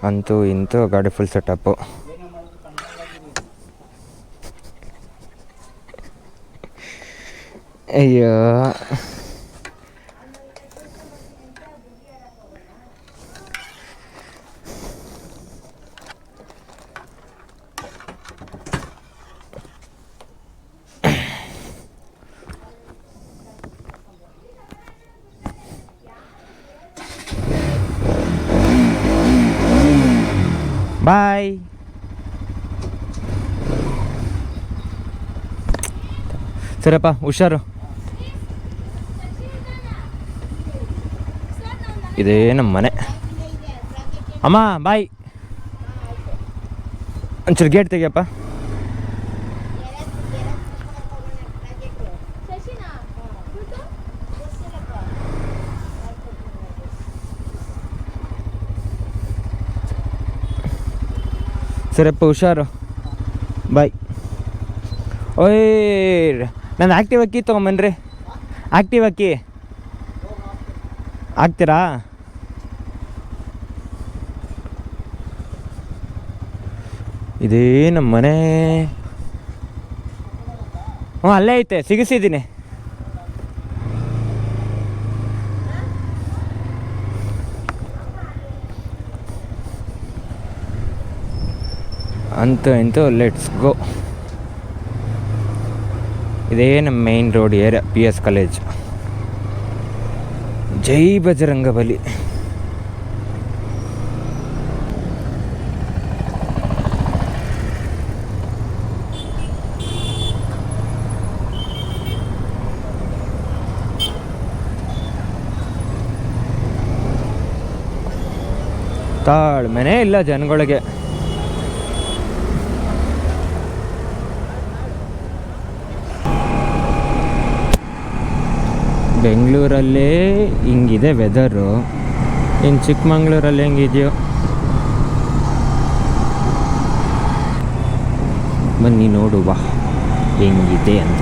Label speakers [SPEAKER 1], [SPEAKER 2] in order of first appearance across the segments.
[SPEAKER 1] ಅಂತೂ ಇಂತೂ ಗಾಡಿ ಫುಲ್ ಸೆಟಪ್ಪು. ಅಯ್ಯೋ ಬಾಯ್. ಸರಿಯಪ್ಪ, ಹುಷಾರು. ಇದೇ ನಮ್ಮ ಮನೆ. ಅಮ್ಮ ಬಾಯ್. ಒಂಚೂರು ಗೇಟ್ ತೆಗಿಯಪ್ಪ. ಸರಿಯಪ್ಪ, ಹುಷಾರು. ಬಾಯ್. ಓಯ್, ನಾನು ಆ್ಯಕ್ಟಿವ್ ಅಕ್ಕಿ ತೊಗೊಂಬನ್ರಿ. ಆ್ಯಕ್ಟಿವ್ ಅಕ್ಕಿ ಹಾಕ್ತೀರಾ? ಇದೇ ನಮ್ಮ ಮನೆ. ಹ್ಞೂ, ಅಲ್ಲೇ ಐತೆ, ಸಿಗಿಸಿದ್ದೀನಿ. ಅಂತೂ ಲೆಟ್ಸ್ ಗೋ. ಇದೇ ನಮ್ಮ main road area, PS college. ಜೈ ಬಜರಂಗಬಲಿ. ತಾಳ್ಮೆನೇ ಇಲ್ಲ ಜನಗಳಿಗೆ. ಬೆಂಗಳೂರಲ್ಲೇ ಹಿಂಗಿದೆ ವೆದರು, ಇನ್ನು ಚಿಕ್ಕಮಂಗ್ಳೂರಲ್ಲಿ ಹೆಂಗಿದೆಯೋ ಬನ್ನಿ ನೋಡುವ ಹೆಂಗಿದೆ ಅಂತ.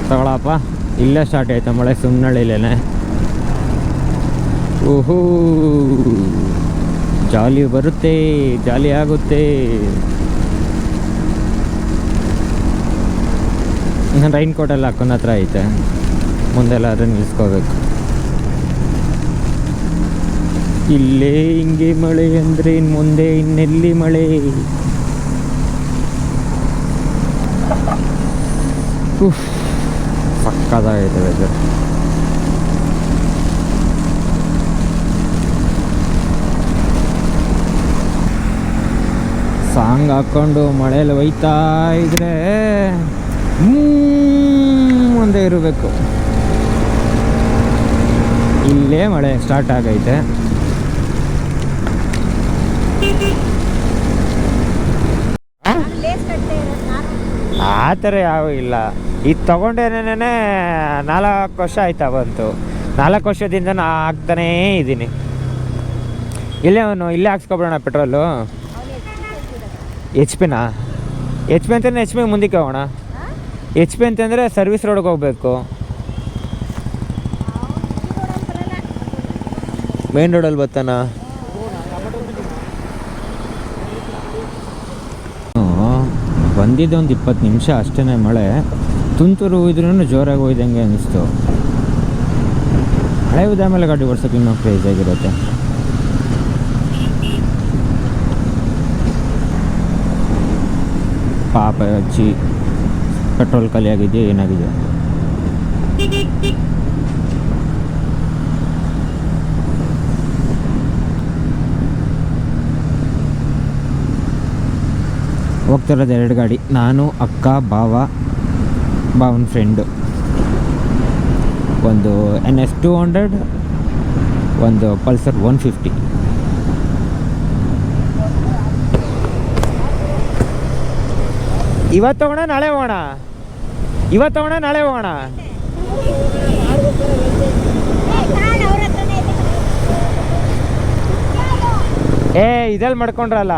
[SPEAKER 1] ತಗೊಳಪ್ಪ, ಇಲ್ಲೇ ಸ್ಟಾರ್ಟ್ ಆಯ್ತಾ ಮಳೆ, ಸುಮ್ಮನಳ್ಳಿಲೇನೆ. ಓಹೋ, ಜಾಲಿ ಬರುತ್ತೆ, ಜಾಲಿ ಆಗುತ್ತೆ. ನಾನು ರೈನ್ ಕೋಟೆಲ್ಲ ಹಾಕೋನ ಹತ್ರ ಐತೆ, ಮುಂದೆಲ್ಲಾದ್ರೂ ನಿಲ್ಸ್ಕೋಬೇಕು. ಇಲ್ಲೇ ಹಿಂಗೆ ಮಳೆ ಅಂದರೆ ಇನ್ನು ಮುಂದೆ ಇನ್ನೆಲ್ಲಿ ಮಳೆ? ಸಕ್ಕತ್ತಾಗೈತೆ ವೆದರ್. ಸಾಂಗ್ ಹಾಕ್ಕೊಂಡು ಮಳೆಯಲ್ಲಿ ಒಯ್ತಾ ಇದ್ರೆ ಒಂದೇ ಇರಬೇಕು. ಇಲ್ಲೇ ಮಳೆ ಸ್ಟಾರ್ಟ್ ಆಗೈತೆ. ಆ ಥರ ಯಾವ ಇಲ್ಲ. ಇದು ತೊಗೊಂಡೇನೇನೆ 4 ವರ್ಷ ಆಯ್ತಾ ಬಂತು. 4 ವರ್ಷದಿಂದ ನಾ ಹಾಕ್ತಾನೇ ಇದ್ದೀನಿ. ಇಲ್ಲೇ ಹಾಕ್ಸ್ಕೊಬಿಡೋಣ ಪೆಟ್ರೋಲು. HP ಅಂತಂದ್ರೆ HP ಮುಂದಕ್ಕೆ ಹೋಗೋಣ. HP ಅಂತಂದರೆ ಸರ್ವಿಸ್ ರೋಡ್ಗೆ ಹೋಗ್ಬೇಕು. ಮೇನ್ ರೋಡಲ್ಲಿ ಬರ್ತಾನ. ಬಂದಿದ್ದೆ ಒಂದು 20 ನಿಮಿಷ ಅಷ್ಟೇ ಮಳೆ. ತುಂತುರು ಹೋಯ್ದ್ರೂ ಜೋರಾಗಿ ಹೋಯ್ದಂಗೆ ಅನ್ನಿಸ್ತು. ಮಳೆ ಹೋದ ಮೇಲೆ ಗಾಡಿ ಓಡಿಸೋಕೆ ಇನ್ನೂ ಕ್ರೇಜ್ ಆಗಿರುತ್ತೆ. ಪಾಪ ಅಜ್ಜಿ ಪೆಟ್ರೋಲ್ ಖಾಲಿ ಆಗಿದೆಯಾ ಏನಾಗಿದೆ? ಹೋಗ್ತಿರೋದು 2 ಗಾಡಿ, ನಾನು, ಅಕ್ಕ, ಭಾವನ ಫ್ರೆಂಡು. ಒಂದು NS 200, ಒಂದು ಪಲ್ಸರ್ 150. ಇವತ್ತು ಹೋಗೋಣ ನಾಳೆ ಹೋಗೋಣ? ಇವತ್ತು ಹೋಗೋಣ ನಾಳೆ ಹೋಗೋಣ? ಇದಲ್ಲಿ ಮಾಡ್ಕೊಂಡ್ರಲ್ಲ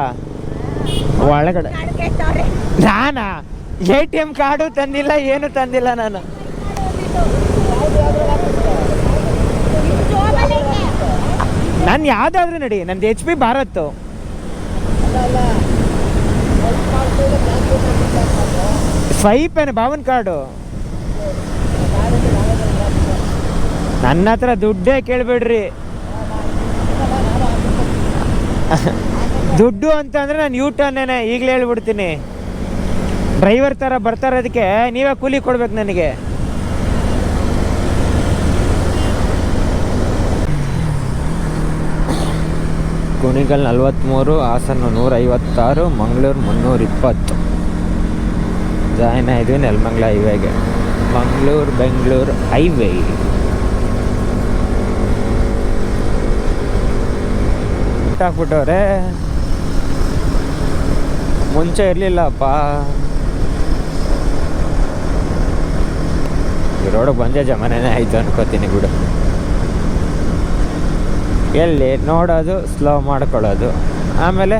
[SPEAKER 1] ಒಳಗಡೆ. ನಾನಾ ATM ಕಾರ್ಡು ತಂದಿಲ್ಲ, ಏನು ತಂದಿಲ್ಲ ನಾನು. ನೀನು ಯಾವುದಾದ್ರೂ ನಡಿ, ನಂದು HP ಭಾರತ್ತು. ಸ್ವೈಪ್ ಏನು ಭಾವನ್ ಕಾರ್ಡು? ನನ್ನ ಹತ್ರ ದುಡ್ಡೇ ಕೇಳಬೇಡ್ರಿ. ದುಡ್ಡು ಅಂತ ಅಂದರೆ ನಾನು ಯೂಟರ್ನೇನೆ ಈಗಲೇ ಹೇಳ್ಬಿಡ್ತೀನಿ. ಡ್ರೈವರ್ ಥರ ಬರ್ತಾರೆ, ಅದಕ್ಕೆ ನೀವೇ ಕೂಲಿ ಕೊಡ್ಬೇಕು ನನಗೆ. ಕುಣಿಗಲ್ 43, ಹಾಸನ 156, ಮಂಗಳೂರು 320. ಜಾಯ್ನ್ ಆಯಿದ್ವಿ ನೆಲಮಂಗಲ ಹೈವೇಗೆ. ಮಂಗಳೂರು ಬೆಂಗಳೂರು ಹೈವೇ. ಹಾಕ್ಬಿಟ್ಟವ್ರೆ, ಮುಂಚೆ ಇರಲಿಲ್ಲಪ್ಪ. ಈ ರೋಡಿಗೆ ಬಂದೆ ಜಮಾನೇ ಆಯಿತು ಅನ್ಕೋತೀನಿ ಬಿಡು. ಎಲ್ಲಿ ನೋಡೋದು, ಸ್ಲೋ ಮಾಡ್ಕೊಳ್ಳೋದು, ಆಮೇಲೆ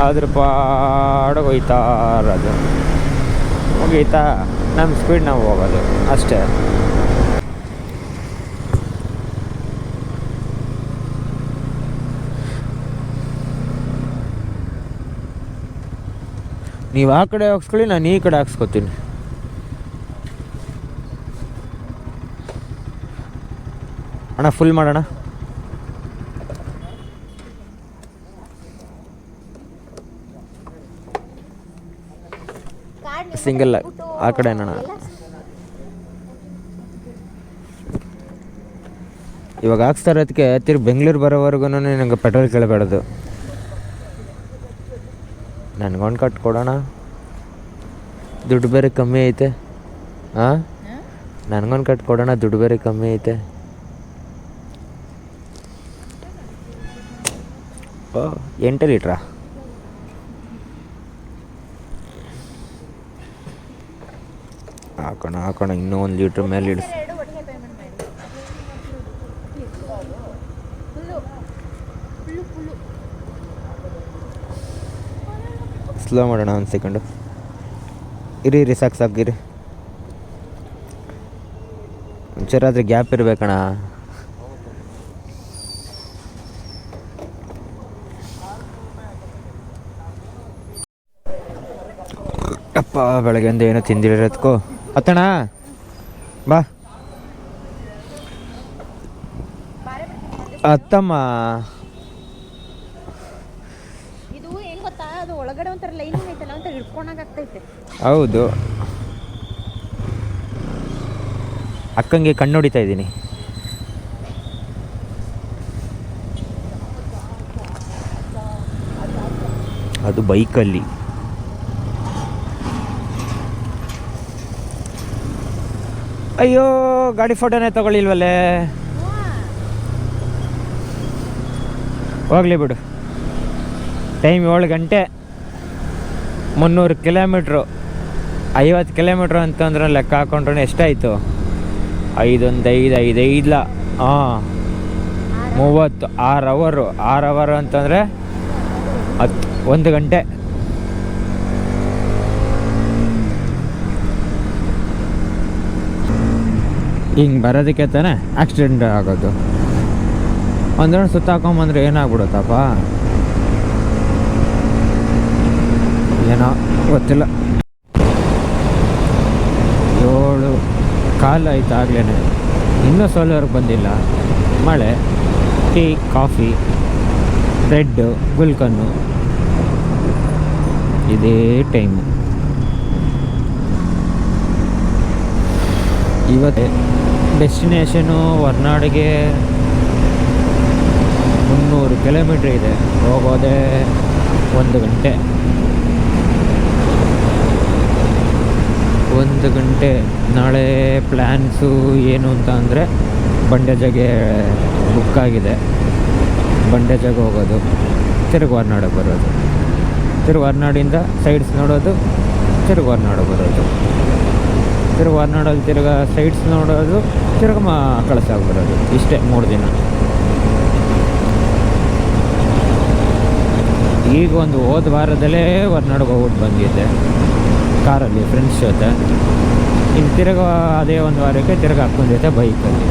[SPEAKER 1] ಅದ್ರ ಪಾಡಿಗೆ ಹೋಯ್ತಾ ಇರೋದು. ಮುಗೀತಾ, ನಮ್ಮ ಸ್ಪೀಡ್ ನಾವು ಹೋಗೋದು ಅಷ್ಟೇ. ನೀವು ಆ ಕಡೆ ಹಾಕ್ಸ್ಕೊಳ್ಳಿ, ನಾನು ಈ ಕಡೆ ಹಾಕ್ಸ್ಕೊತೀನಿ. ಅಣ್ಣ ಫುಲ್ ಮಾಡೋಣ. ಸಿಂಗಲ್ ಆ ಕಡೆ ಅಣ್ಣ. ಇವಾಗ ಹಾಕ್ಸ್ತಾ ಇರೋದಕ್ಕೆ ತಿರ್ಗಿ ಬೆಂಗಳೂರು ಬರೋವರೆಗೂ ನನಗೆ ಪೆಟ್ರೋಲ್ ಕೇಳಬೇಡದು. ನನಗೊಂದು ಕಟ್ ಕೊಡೋಣ, ದುಡ್ಡು ಬೇರೆ ಕಮ್ಮಿ ಐತೆ. ಹಾಂ, ನನಗೊಂದು ಕಟ್ ಕೊಡೋಣ, ದುಡ್ಡು ಬೇರೆ ಕಮ್ಮಿ ಐತೆ. ಓ 8 ಲೀಟ್ರಾ? ಹಾಕೋಣ ಇನ್ನೂ 1 ಲೀಟ್ರ್ ಮೇಲೆ ಇಡಿಸ್. ಸ್ಲೋ ಮಾಡೋಣ, 1 ಸೆಕೆಂಡು ಇರಿ ಸಾಕಿರಿ. ಒಂಚೂರಾದ್ರೆ ಗ್ಯಾಪ್ ಇರಬೇಕಣ್ಣ. ಅಪ್ಪ ಬೆಳಗ್ಗೆಯಿಂದ ಏನೋ ತಿಂದಿರೋದಕ್ಕೋ. ಹತ್ತಣ ಬಾ ಅತ್ತಮ್ಮ. ಹೌದು, ಅಕ್ಕಂಗೆ ಕಣ್ಣು ಹೊಡಿತಾ ಇದ್ದೀನಿ. ಅದು ಬೈಕಲ್ಲಿ. ಅಯ್ಯೋ, ಗಾಡಿ ಫೋಟೋನೇ ತಗೊಳ್ಳಿಲ್ವಲ್ಲೇ. ಹೋಗ್ಲಿ ಬಿಡು. ಟೈಮ್ 7 ಗಂಟೆ, 300 ಕಿಲೋಮೀಟ್ರು. 50 ಕಿಲೋಮೀಟ್ರು ಅಂತಂದ್ರೆ ಲೆಕ್ಕ ಹಾಕೊಂಡ್ರೆ ಎಷ್ಟಾಯಿತು? 5 1 5 5 5 ಹಾಂ 30. 6 ಅವರ್ ಅಂತಂದರೆ 1 ಗಂಟೆ. ಹಿಂಗೆ ಬರೋದಕ್ಕೆ ತಾನೆ ಆಕ್ಸಿಡೆಂಟ್ ಆಗೋದು. ಒಂದು ರೌಂಡ್ ಸುತ್ತ ಹಾಕೊಂಬಂದ್ರೆ ಏನಾಗ್ಬಿಡುತ್ತಪ್ಪ, ಏನೋ ಗೊತ್ತಿಲ್ಲ. 7:15 ಆಯ್ತು ಆಗ್ಲೇ, ಇನ್ನೂ ಸೋಲವರೆಗೆ ಬಂದಿಲ್ಲ. ಮಳೆ, ಟೀ, ಕಾಫಿ, ಬ್ರೆಡ್ಡು, ಗುಲ್ಕನ್ನು, ಇದೇ ಟೈಮು. ಇವತ್ತು ಡೆಸ್ಟಿನೇಷನು ಹೊರನಾಡಿಗೆ 300 ಕಿಲೋಮೀಟ್ರ್ ಇದೆ. ಹೋಗೋದೇ 1 ಗಂಟೆ. 1 ಗಂಟೆ. ನಾಳೆ ಪ್ಲ್ಯಾನ್ಸು ಏನು ಅಂತ ಅಂದರೆ ಬಂಡೆಜಗೆ ಬುಕ್ ಆಗಿದೆ. ಬಂಡೆಜಗೆ ಹೋಗೋದು, ತಿರುಗಿ ಹೊರನಾಡಿಗೆ ಬರೋದು, ತಿರುಗಿ ಹೊರನಾಡಿಂದ ಸೈಡ್ಸ್ ನೋಡೋದು, ತಿರುಗಿ ಹೊರನಾಡಿಗೆ ಬರೋದು, ತಿರುಗಿ ಹೊರನಾಡೋದು, ತಿರ್ಗಿ ಸೈಡ್ಸ್ ನೋಡೋದು, ತಿರ್ಗಿ ಕಳಸಾಗಿ ಬರೋದು. ಇಷ್ಟೇ 3 ದಿನ. ಈಗ ಒಂದು ಹೋದ ವಾರದಲ್ಲೇ ಹೊರನಾಡಿಗೆ ಹೋಗ್ಬಿಟ್ಟು ಬಂದಿದ್ದೆ ಕಾರಲ್ಲಿ ಫ್ರೆಂಡ್ಸ್ ಜೊತೆ. ಇನ್ನು ತಿರ್ಗಿ ಅದೇ 1 ವಾರಕ್ಕೆ ತಿರ್ಗಿ ಹಾಕ್ಕೊಂಡೈತೆ ಬೈಕಲ್ಲಿ.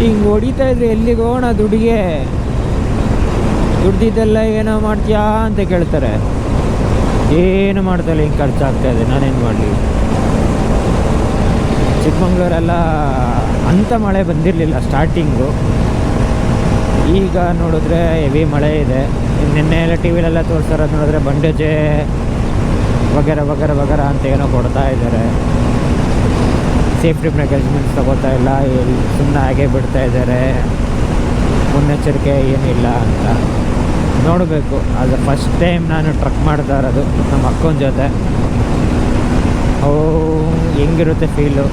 [SPEAKER 1] ಹಿಂಗೆ ಹೊಡಿತಾ ಇದ್ರೆ ಎಲ್ಲಿಗೆ ಹೋಗೋಣ ದುಡ್ಡಿಗೆ, ದುಡ್ದಿದ್ದೆಲ್ಲ ಏನೋ ಮಾಡ್ತೀಯಾ ಅಂತ ಕೇಳ್ತಾರೆ. ಏನು ಮಾಡ್ತಾಯಿಲ್ಲ, ಹಿಂಗೆ ಖರ್ಚಾಗ್ತಾ ಇದೆ, ನಾನೇನು ಮಾಡಲಿ. ಚಿಕ್ಕಮಂಗ್ಳೂರೆಲ್ಲ ಅಂಥ ಮಳೆ ಬಂದಿರಲಿಲ್ಲ ಸ್ಟಾರ್ಟಿಂಗು, ಈಗ ನೋಡಿದ್ರೆ ಹೆವಿ ಮಳೆ ಇದೆ. ನಿನ್ನೆ ಎಲ್ಲ ಟಿ ವಿಲೆಲ್ಲ ತೋರಿಸ್ತಾರೋದು ನೋಡಿದ್ರೆ ಬಂಡೇಜೆ ವಗೇರೆ ವಗೇರೆ ವಗೇರೆ ಅಂತ ಏನೋ ಕೊಡ್ತಾ ಇದ್ದಾರೆ. ಸೇಫ್ಟಿ ಪ್ರಿಕಾಷನ್ಸ್ ತಗೋತಾ ಇಲ್ಲ, ಸುಮ್ಮನೆ ಹಾಗೆ ಬಿಡ್ತಾ ಇದ್ದಾರೆ, ಮುನ್ನೆಚ್ಚರಿಕೆ ಏನಿಲ್ಲ ಅಂತ. ನೋಡಬೇಕು. ಅದು ಫಸ್ಟ್ ಟೈಮ್ ನಾನು ಟ್ರಕ್ ಮಾಡ್ತಾ ಇರೋದು ನಮ್ಮ ಅಕ್ಕನ ಜೊತೆ. ಹೆಂಗಿರುತ್ತೆ ಫೀಲು,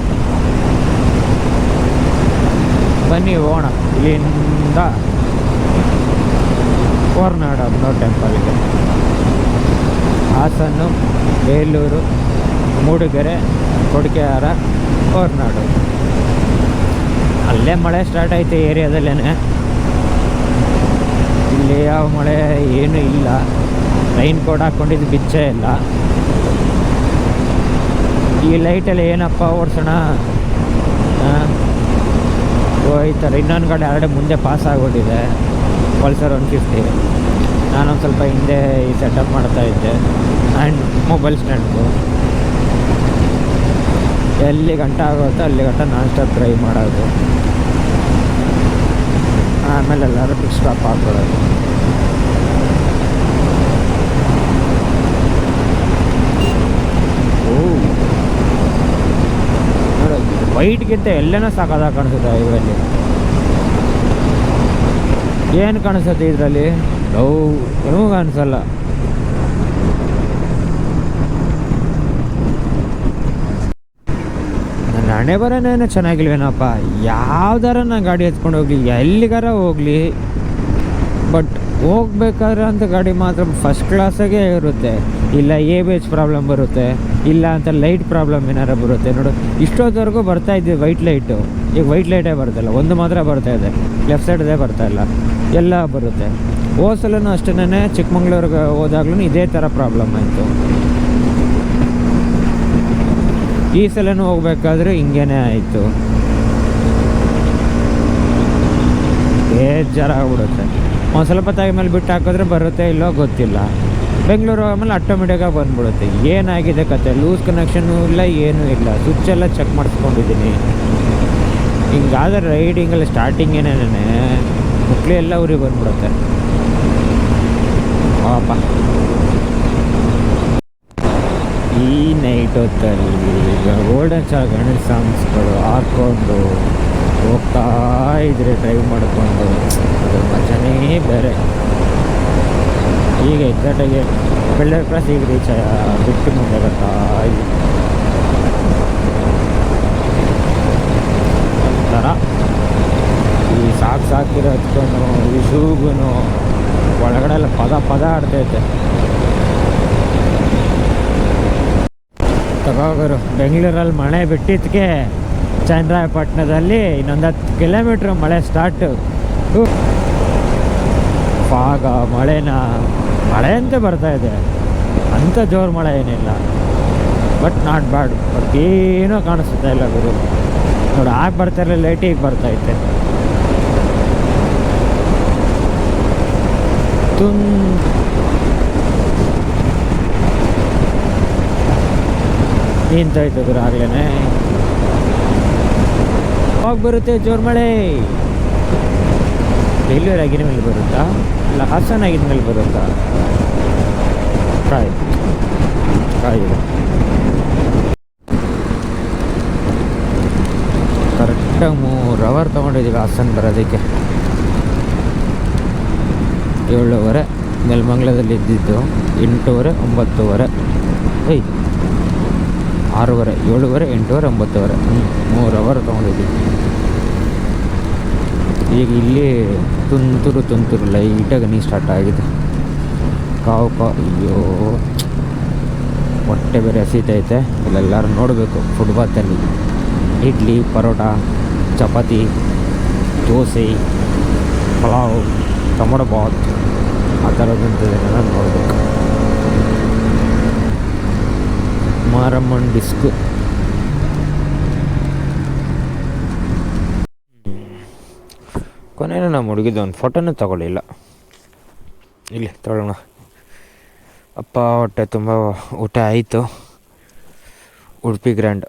[SPEAKER 1] ಬನ್ನಿ ಹೋಗೋಣ. ಇಲ್ಲಿಂದ ಹೊರನಾಡು ಅಮ್ಮನವ್ರ ಟೆಂಪಲ್ಗೆ, ಹಾಸನ್ನು, ಬೇಲೂರು, ಮೂಡಿಗೆರೆ, ಕೊಡಿಕೆಹಾರ, ಹೊರನಾಡು. ಅಲ್ಲೇ ಮಳೆ ಸ್ಟಾರ್ಟ್ ಆಯಿತು ಏರಿಯಾದಲ್ಲೇ. ಇಲ್ಲಿ ಯಾವ ಮಳೆ ಏನೂ ಇಲ್ಲ. ರೈನ್ ಕೋಟ್ ಹಾಕ್ಕೊಂಡಿದ್ದು ಬಿಚ್ಚೇ ಇಲ್ಲ. ಈ ಲೈಟಲ್ಲಿ ಏನಪ್ಪ ಓಡಿಸೋಣ, ಹೋಯ್ತಾರೆ. ಇನ್ನೊಂದು ಗಾಡಿ ಆಲ್ರೆಡಿ ಮುಂದೆ ಪಾಸ್ ಆಗಿಬಿಟ್ಟಿದೆ, ಪಲ್ಸರ್ 150. ನಾನೊಂದು ಸ್ವಲ್ಪ ಹಿಂದೆ ಈ ಸೆಟಪ್ ಮಾಡ್ತಾ ಇದ್ದೆ ಆ್ಯಂಡ್ ಮೊಬೈಲ್ ಸ್ಟ್ಯಾಂಡು. ಎಲ್ಲಿ ಗಂಟೆ ಆಗುತ್ತೋ ಅಲ್ಲಿ ಗಂಟೆ ನಾನ್ ಸ್ಟಾಪ್ ಡ್ರೈವ್ ಮಾಡೋದು, ಆಮೇಲೆ ಎಲ್ಲರೂ ಪಿಕ್ ಸ್ಟಾಪ್ ಹಾಕ್ಕೊಳ್ಳೋದು. ವೈಟ್ಗಿಂತ ಎಲ್ಲೇನೋ ಸಾಕಾದಾಗ ಕಾಣಿಸುತ್ತೆ ಇದರಲ್ಲಿ. ಏನು ಕಾಣಿಸುತ್ತೆ ಇದರಲ್ಲಿ? ಏನೂ ಕಾಣಿಸಲ್ಲ. ನನ್ನ ಹಣೆ ಬರೋನೇನೋ ಚೆನ್ನಾಗಿಲ್ವೇನಪ್ಪ. ಯಾವ್ದಾರ ನಾನು ಗಾಡಿ ಎತ್ಕೊಂಡು ಹೋಗಲಿ, ಎಲ್ಲಿಗಾರ ಹೋಗಲಿ, ಬಟ್ ಹೋಗ್ಬೇಕಾದ್ರೆ ಅಂತ ಗಾಡಿ ಮಾತ್ರ ಫಸ್ಟ್ ಕ್ಲಾಸಾಗೇ ಇರುತ್ತೆ. ಇಲ್ಲ ABS ಪ್ರಾಬ್ಲಮ್ ಬರುತ್ತೆ, ಇಲ್ಲ ಅಂತ ಲೈಟ್ ಪ್ರಾಬ್ಲಮ್ ಏನಾರು ಬರುತ್ತೆ. ನೋಡು, ಇಷ್ಟೊತ್ತವರೆಗೂ ಬರ್ತಾ ಇದ್ವಿ ವೈಟ್ ಲೈಟು, ಈಗ ವೈಟ್ ಲೈಟೇ ಬರ್ತಾಯಿಲ್ಲ. ಒಂದು ಮಾತ್ರ ಬರ್ತಾಯಿದೆ, ಲೆಫ್ಟ್ ಸೈಡ್ದೇ ಬರ್ತಾಯಿಲ್ಲ, ಎಲ್ಲ ಬರುತ್ತೆ. ಹೋಸಲೂ ಅಷ್ಟೇ, ಚಿಕ್ಕಮಂಗ್ಳೂರಿಗೆ ಹೋದಾಗ್ಲೂ ಇದೇ ಥರ ಪ್ರಾಬ್ಲಮ್ ಆಯಿತು. ಈ ಸಲನೂ ಹೋಗ್ಬೇಕಾದ್ರೆ ಹಿಂಗೇನೆ ಆಯಿತು. ಬೇಜಾರಾಗ್ಬಿಡುತ್ತೆ. ಒಂದು ಸ್ವಲ್ಪ ತಾಯಿ ಮೇಲೆ ಬಿಟ್ಟು ಹಾಕಿದ್ರೆ ಬರುತ್ತೆ, ಇಲ್ಲೋ ಗೊತ್ತಿಲ್ಲ. ಬೆಂಗಳೂರು ಆಮೇಲೆ ಆಟೋಮೆಟಿಕಾಗಿ ಬಂದ್ಬಿಡುತ್ತೆ. ಏನಾಗಿದೆ ಕತೆ? ಲೂಸ್ ಕನೆಕ್ಷನ್ನು ಇಲ್ಲ, ಏನೂ ಇಲ್ಲ. ಸ್ವಿಚ್ಚೆಲ್ಲ ಚೆಕ್ ಮಾಡಿಸ್ಕೊಂಡಿದ್ದೀನಿ. ಹಿಂಗಾದ್ರೆ ರೈಡಿಂಗಲ್ಲಿ ಸ್ಟಾರ್ಟಿಂಗ್ ಏನೇನೇ ಮುಕ್ಳಿ ಎಲ್ಲ ಊರಿಗೆ ಬಂದ್ಬಿಡುತ್ತೆ. ಪಾಪ ಈ ನೈಟ್ ಹೊತ್ತಲ್ಲಿ ಈಗ ಗೋಲ್ಡನ್ ಸ್ಟಾರ್ ಗಣೇಶ್ ಸಾಂಗ್ಸ್ಗಳು ಹಾಕ್ಕೊಂಡು ಹೋಗ್ತಾ ಇದ್ರೆ ಡ್ರೈವ್ ಮಾಡಿಕೊಂಡು, ಅದ್ರ ಮಜಾನೇ ಬೇರೆ. ಈಗ ಎಕ್ಸಾಕ್ಟಾಗಿ ಬೆಳ್ಳೂರು ಕ್ರಾಸ್ ಈಗ ರೀಚ್ ಬಿಟ್ಟು ಮುಂದೆ ಬರ್ತಾ ಇದ್ದೀವಿ. ಒಂಥರ ಈ ಸಾಕಿರೋದ್ಗೂ ಈ ಶೂಗೂ ಒಳಗಡೆ ಎಲ್ಲ ಪದ ಆಡ್ತೈತೆ. ತಗೋಗರು ಬೆಂಗಳೂರಲ್ಲಿ ಮಳೆ ಬಿಟ್ಟಿದ್ದಕ್ಕೆ ಚನ್ನರಾಯಪಟ್ಟಣದಲ್ಲಿ ಇನ್ನೊಂದು 10 ಕಿಲೋಮೀಟ್ರ್ ಮಳೆ ಸ್ಟಾರ್ಟು. ಫಾಗ ಮಳೆ ಅಂತ ಬರ್ತಾಯಿದೆ, ಅಂಥ ಜೋರು ಮಳೆ ಏನಿಲ್ಲ, ಬಟ್ ನಾಟ್ ಬ್ಯಾಡ್. ಬಟ್ ಏನೂ ಕಾಣಿಸ್ತಾ ಇಲ್ಲ ಗುರು. ನೋಡಿ, ಆಗ ಬರ್ತಾ ಇರಲಿಲ್ಲ, ಲೈಟಿಗೆ ಬರ್ತೈತೆ. ನಿಂತೋಯ್ತು ಗುರು ಆಗ್ಲೇ. ಹೋಗಿ ಬರುತ್ತೆ ಜೋರು ಮಳೆ. ಬೇಲೂರು ಆಗಿನ ಮೇಲೆ ಬರುತ್ತಾ ಇಲ್ಲ ಹಾಸನ ಆಗಿದ ಮೇಲೆ ಬರುತ್ತಾ? ಕಾಯಿದೆ ಕರೆಕ್ಟಾಗಿ 3 ಅವರ್ ತೊಗೊಂಡಿದ್ದೀವಿ ಹಾಸನ ಬರೋದಕ್ಕೆ. 7:30 ನೆಲಮಂಗಲದಲ್ಲಿ ಇದ್ದಿದ್ದು, 8:30 9:30 6:30 7:30 8:30 9:30 3 ಅವರ್ ತೊಗೊಂಡಿದ್ದೀವಿ. ಈಗ ಇಲ್ಲಿ ತುಂತುರು ಲೈಟಾಗಿ ನೀರು ಸ್ಟಾರ್ಟ್ ಆಗಿದೆ. ಅಯ್ಯೋ ಹೊಟ್ಟೆ ಬೇರೆ ಹಸಿತೈತೆ. ಇಲ್ಲೆಲ್ಲರೂ ನೋಡಬೇಕು. ಫುಟ್ಪಾತಲ್ಲಿ ಇಡ್ಲಿ, ಪರೋಟ, ಚಪಾತಿ, ದೋಸೆ, ಪಲಾವ್, ಟೊಮೊಟೊ ಬಾತ್ ಆ ಥರದಂಥದ್ದನ್ನೆಲ್ಲ ನೋಡಬೇಕು. ಮಾರಮ್ಮನ ಡಿಸ್ಕು ಕೊನೆಯೂ ನಮ್ಮ ಹುಡುಗಿದ್ದು ಒಂದು ಫೋಟೋನೂ ತೊಗೊಳ್ಳಿಲ್ಲ. ಇಲ್ಲಿ ತೊಗೊಳ್ಳೋಣ. ಅಪ್ಪ ಹೊಟ್ಟೆ ತುಂಬ ಊಟ ಆಯಿತು. Udupi grand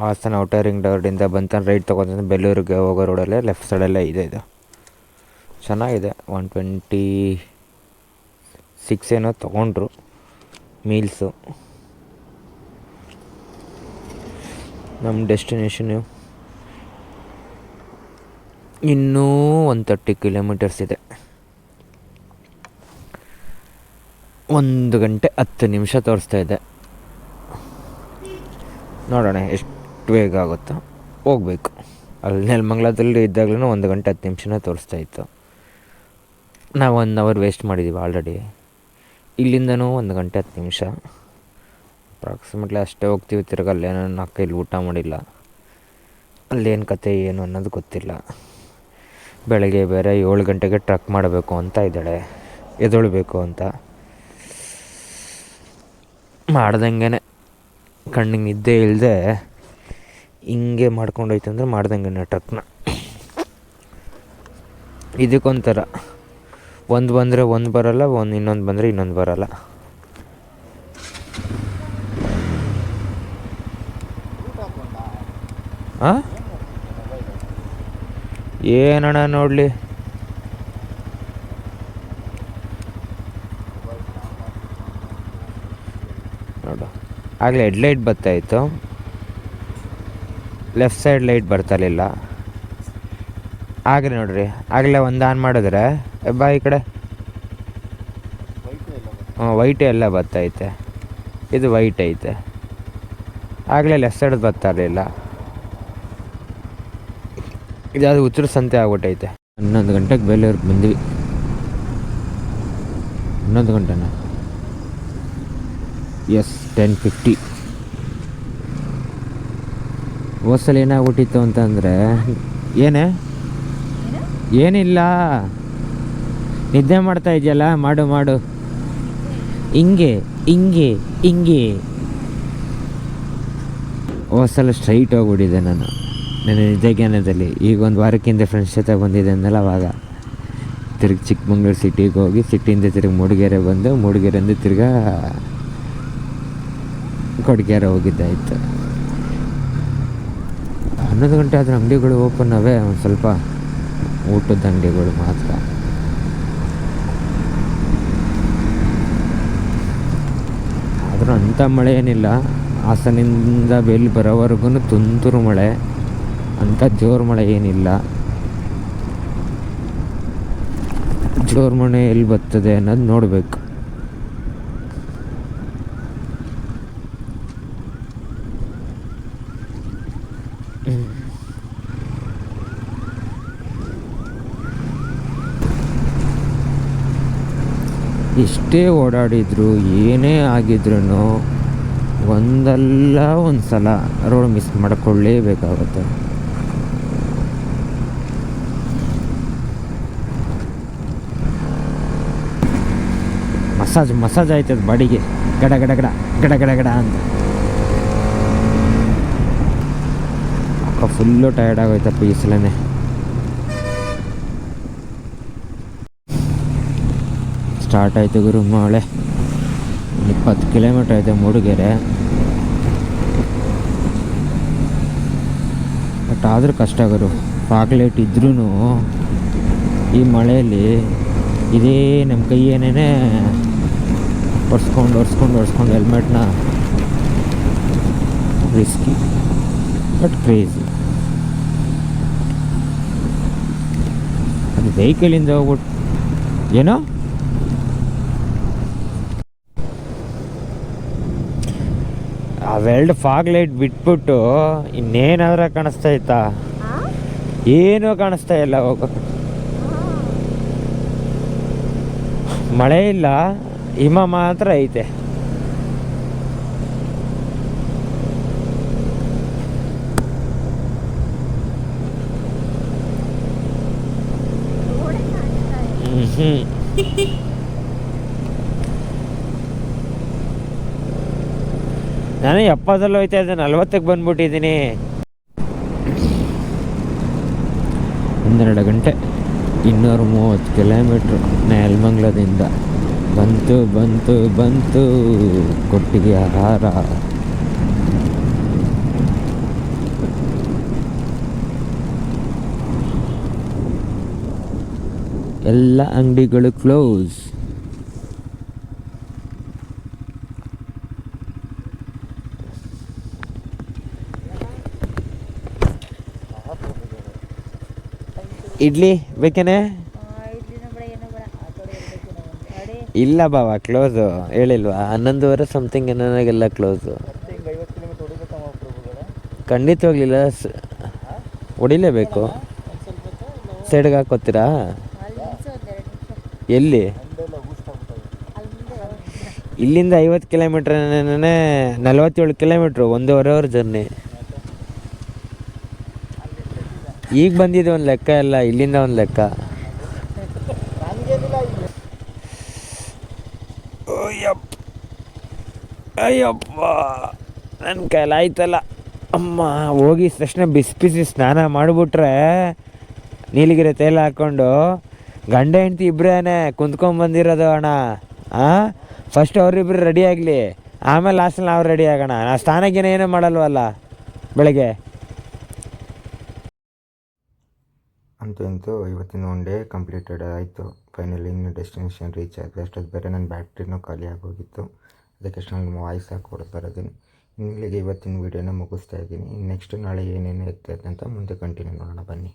[SPEAKER 1] Hassan outer ring ರೋಡಿಂದ ಬಂತ ರೈಟ್ ತೊಗೊಂಡು ಬೆಳ್ಳೂರಿಗೆ ಹೋಗೋ ರೋಡಲ್ಲೇ ಲೆಫ್ಟ್ ಸೈಡಲ್ಲೇ ಇದೆ. ಇದು ಚೆನ್ನಾಗಿದೆ. 126 ಏನೋ ತೊಗೊಂಡ್ರು ಮೀಲ್ಸು. ನಮ್ಮ ಡೆಸ್ಟಿನೇಷನು ಇನ್ನೂ 130 ಕಿಲೋಮೀಟರ್ಸ್ ಇದೆ. 1 ಗಂಟೆ 10 ನಿಮಿಷ ತೋರಿಸ್ತಾ ಇದೆ. ನೋಡೋಣ ಎಷ್ಟು ಬೇಗ ಆಗುತ್ತೋ ಹೋಗ್ಬೇಕು. ಅಲ್ಲಿ ನೆಲಮಂಗಲದಲ್ಲಿ ಇದ್ದಾಗಲೂ 1 ಗಂಟೆ 10 ನಿಮಿಷನೇ ತೋರಿಸ್ತಾ ಇತ್ತು. ನಾವು 1 ಅವರ್ ವೇಸ್ಟ್ ಮಾಡಿದ್ದೀವಿ ಆಲ್ರೆಡಿ. ಇಲ್ಲಿಂದನೂ 1 ಗಂಟೆ 10 ನಿಮಿಷ ಅಪ್ರಾಕ್ಸಿಮೇಟ್ಲಿ ಅಷ್ಟೇ ಹೋಗ್ತೀವಿ. ತಿರ್ಗಲ್ಲಿ ಏನೋ 4 ಕೈಲಿ ಊಟ ಮಾಡಿಲ್ಲ. ಅಲ್ಲೇನು ಕತೆ ಏನು ಅನ್ನೋದು ಗೊತ್ತಿಲ್ಲ. ಬೆಳಗ್ಗೆ ಬೇರೆ 7 ಗಂಟೆಗೆ ಟ್ರಕ್ ಮಾಡಬೇಕು ಅಂತ ಇದ್ದಾಳೆ, ಎದ್ದೇಳಬೇಕು ಅಂತ. ಮಾಡ್ದಂಗೆ ಕಣ್ಣಿಗೆ ನಿದ್ದೆ ಇಲ್ಲದೆ ಹಿಂಗೆ ಮಾಡ್ಕೊಂಡೋಯ್ತು ಅಂದರೆ ಮಾಡ್ದಂಗೆ ಟ್ರಕ್ನ. ಇದಕ್ಕೊಂಥರ ಒಂದು ಬಂದರೆ ಒಂದು ಬರೋಲ್ಲ, ಇನ್ನೊಂದು ಬಂದರೆ ಇನ್ನೊಂದು ಬರೋಲ್ಲ. ಹಾಂ ಏನಣ್ಣ ನೋಡಲಿ. ನೋಡು ಆಗಲೇ ಹೆಡ್ಲೈಟ್ ಬರ್ತಾಯಿತ್ತು, ಲೆಫ್ಟ್ ಸೈಡ್ ಲೈಟ್ ಬರ್ತಾಯಿಲ್ಲ. ಆಗಲೇ ನೋಡ್ರಿ, ಆಗಲೇ ಒಂದು ಆನ್ ಮಾಡಿದ್ರೆ ಬಾ ಈ ಕಡೆ. ವೈಟ್ ಎಲ್ಲ ಬರ್ತಾಯಿತೆ, ಇದು ವೈಟ್ ಐತೆ. ಆಗಲೇ ಲೆಫ್ಟ್ ಸೈಡ್ ಬರ್ತಾಯಿರಲಿಲ್ಲ. ಇದಾದ ಉತ್ತರ ಸಂತೆ ಆಗ್ಬಿಟ್ಟೈತೆ. 11 ಗಂಟೆಗೆ ಬೇಲೂರಿಗೆ ಬಂದ್ವಿ. 11 ಗಂಟೆನಾ? ಎಸ್, 10:50. ಹೋದ್ಸಲ ಏನಾಗ್ಬಿಟ್ಟಿತ್ತು ಅಂತಂದರೆ ಏನಿಲ್ಲ, ನಿದ್ದೆ ಮಾಡ್ತಾ ಇದೆಯಲ್ಲ, ಮಾಡು ಹಿಂಗೆ ಹೋದ್ಸಲ ಸ್ಟ್ರೈಟ್ ಹೋಗ್ಬಿಟ್ಟಿದ್ದೆ ನಾನು ನನ್ನ ನಿದ್ದೆ ಜ್ಞಾನದಲ್ಲಿ. ಈಗ 1 ವಾರಕ್ಕಿಂತ ಫ್ರೆಂಡ್ಸ್ ಜೊತೆ ಬಂದಿದ್ದೆ ಅಂದಲ್ಲ, ಅವಾಗ ತಿರುಗಿ ಚಿಕ್ಕಮಂಗ್ಳೂರು ಸಿಟಿಗೆ ಹೋಗಿ, ಸಿಟಿಯಿಂದ ತಿರುಗಿ ಮೂಡಿಗೆರೆ ಬಂದು, ಮೂಡಿಗೆರೆಯಿಂದ ತಿರ್ಗಾ ಕೊಡಗೆರೆ ಹೋಗಿದ್ದಾಯಿತು. 11 ಗಂಟೆ ಆದರೆ ಅಂಗಡಿಗಳು ಓಪನ್ ಅವೇ, ಒಂದು ಸ್ವಲ್ಪ ಊಟದ ಅಂಗಡಿಗಳು ಮಾತ್ರ. ಆದರೂ ಅಂಥ ಮಳೆ ಏನಿಲ್ಲ. ಹಾಸನಿಂದ ಬೇಲಿ ಬರೋವರೆಗೂ ತುಂತುರು ಮಳೆ, ಅಂಥ ಜೋರು ಮಳೆ ಏನಿಲ್ಲ. ಜೋರು ಮಳೆ ಎಲ್ಲಿ ಬರ್ತದೆ ಅನ್ನೋದು ನೋಡಬೇಕು. ಎಷ್ಟೇ ಓಡಾಡಿದ್ರು ಏನೇ ಆಗಿದ್ರೂ ಒಂದಲ್ಲ ಒಂದು ಸಲ ರೋಡ್ ಮಿಸ್ ಮಾಡಿಕೊಳ್ಳೇಬೇಕಾಗುತ್ತೆ. ಮಸಾಜ್ ಆಯ್ತದ ಬಾಡಿಗೆ, ಗಡ ಗಡ ಗಡ ಗಡ ಗಡ ಗಡ ಅಂತ. ಅಕ್ಕ ಫುಲ್ಲು ಟಯರ್ಡ್ ಆಗೋಯ್ತಪ್ಪ ಈ ಸಲನೇ. ಸ್ಟಾರ್ಟ್ ಆಯಿತು ಗುರು ಮಳೆ. 20 ಕಿಲೋಮೀಟ್ರ್ ಐತೆ ಮೂಡಿಗೆರೆ. ಬಟ್ ಆದರೂ ಕಷ್ಟ ಗುರು. ಫಾಗ್ಲೈಟ್ ಇದ್ರೂ ಈ ಮಳೆಯಲ್ಲಿ ಇದೇ ನಮ್ಮ ಕೈ ಏನೇನೆ ಒರೆಸ್ಕೊಂಡು ಹೆಲ್ಮೆಟ್ನ ರಿಸ್ಕಿ ಬಟ್ ಕ್ರೇಜಿ. ಅದು ವೆಹಿಕಲಿಂದ ಹೋಗ್ಬಿಟ್ಟು ಏನೋ ಅವೆರಡು ಫಾಗ್ ಲೈಟ್ ಬಿಟ್ಬಿಟ್ಟು ಇನ್ನೇನಾದ್ರೂ ಕಾಣಿಸ್ತಾ ಇತ್ತಾ? ಏನೂ ಕಾಣಿಸ್ತಾ ಇಲ್ಲ. ಹೋಗೋ ಮಳೆ ಇಲ್ಲ, ಹಿಮ ಮಾತ್ರ ಐತೆ. ನಾನು 70 ಹೋಯ್ತಾ ಇದ್ದೆ, 40ಕ್ಕೆ ಬಂದ್ಬಿಟ್ಟಿದ್ದೀನಿ. 12 ಗಂಟೆ 230 ಕಿಲೋಮೀಟ್ರು ನೆಲಮಂಗ್ಲದಿಂದ. ಬಂತು ಬಂತು ಬಂತು ಕೊಟ್ಟಿಗೆ ಆಹಾರ. ಎಲ್ಲ ಅಂಗಡಿಗಳು ಕ್ಲೋಸ್. ಇಡ್ಲಿ ಬೇಕೇನೆ? ಇಲ್ಲ ಬಾವ, ಕ್ಲೋಸು ಹೇಳಿಲ್ವಾ? 11:30 ಸಮಥಿಂಗ್ ನನಗೆಲ್ಲ ಕ್ಲೋಸು. ಖಂಡಿತ ಹೋಗ್ಲಿಲ್ಲ, ಹೊಡಿಲೇಬೇಕು. ಸೈಡ್ಗೆ ಹಾಕೋತೀರಾ? ಎಲ್ಲಿ? ಇಲ್ಲಿಂದ 50 ಕಿಲೋಮೀಟ್ರ್, 47 ಕಿಲೋಮೀಟ್ರು, 1.5 ಅವರ್ ಜರ್ನಿ. ಈಗ ಬಂದಿದ್ದು ಒಂದು ಲೆಕ್ಕ ಎಲ್ಲ, ಇಲ್ಲಿಂದ ಒಂದು ಲೆಕ್ಕ. ಅಯ್ಯಪ್ಪ, ನನ್ನ ಕೈಲಾಯ್ತಲ್ಲ ಅಮ್ಮ. ಹೋಗಿ ತಕ್ಷಣ ಬಿಸಿ ಬಿಸಿ ಸ್ನಾನ ಮಾಡಿಬಿಟ್ರೆ ನೀಲಗಿರಿ ತೈಲ ಹಾಕ್ಕೊಂಡು, ಗಂಡ ಹೆಂಡ್ತಿ ಇಬ್ಬರೇನೆ ಕುಂತ್ಕೊಂಡ್ಬಂದಿರೋದು ಅಣ್ಣ. ಫಸ್ಟ್ ಅವರಿಬ್ಬರು ರೆಡಿ ಆಗಲಿ, ಆಮೇಲೆ ಲಾಸ್ಟಲ್ಲಿ ನಾವು ರೆಡಿ ಆಗೋಣ. ನಾವು ಸ್ನಾನಗೇನೆ ಏನೂ ಮಾಡಲ್ವಲ್ಲ ಬೆಳಗ್ಗೆ. ಅಂತೂ ಇಂತೂ ಇವತ್ತಿನ ಒನ್ ಡೇ ಕಂಪ್ಲೀಟೆಡ್ ಆಯಿತು. ಫೈನಲಿ ಇನ್ನು ಡೆಸ್ಟಿನೇಷನ್ ರೀಚ್ ಆಯಿತು. ಅಷ್ಟೊತ್ತು ಬೇರೆ ನನ್ನ ಬ್ಯಾಟ್ರಿನೂ ಖಾಲಿ ಆಗೋಗಿತ್ತು. ಅದಕ್ಕೆ ನಾನು ವಾಯ್ಸ್ ಹಾಕೊಡ್ತಾ ಇದ್ದೀನಿ. ಇಲ್ಲಿಗೆ ಇವತ್ತಿನ ವೀಡಿಯೋನ ಮುಗಿಸ್ತಾ ಇದ್ದೀನಿ. ನೆಕ್ಸ್ಟ್ ನಾಳೆ ಏನೇನು ಇರ್ತೈತೆ ಅಂತ ಮುಂದೆ ಕಂಟಿನ್ಯೂ ಮಾಡೋಣ ಬನ್ನಿ.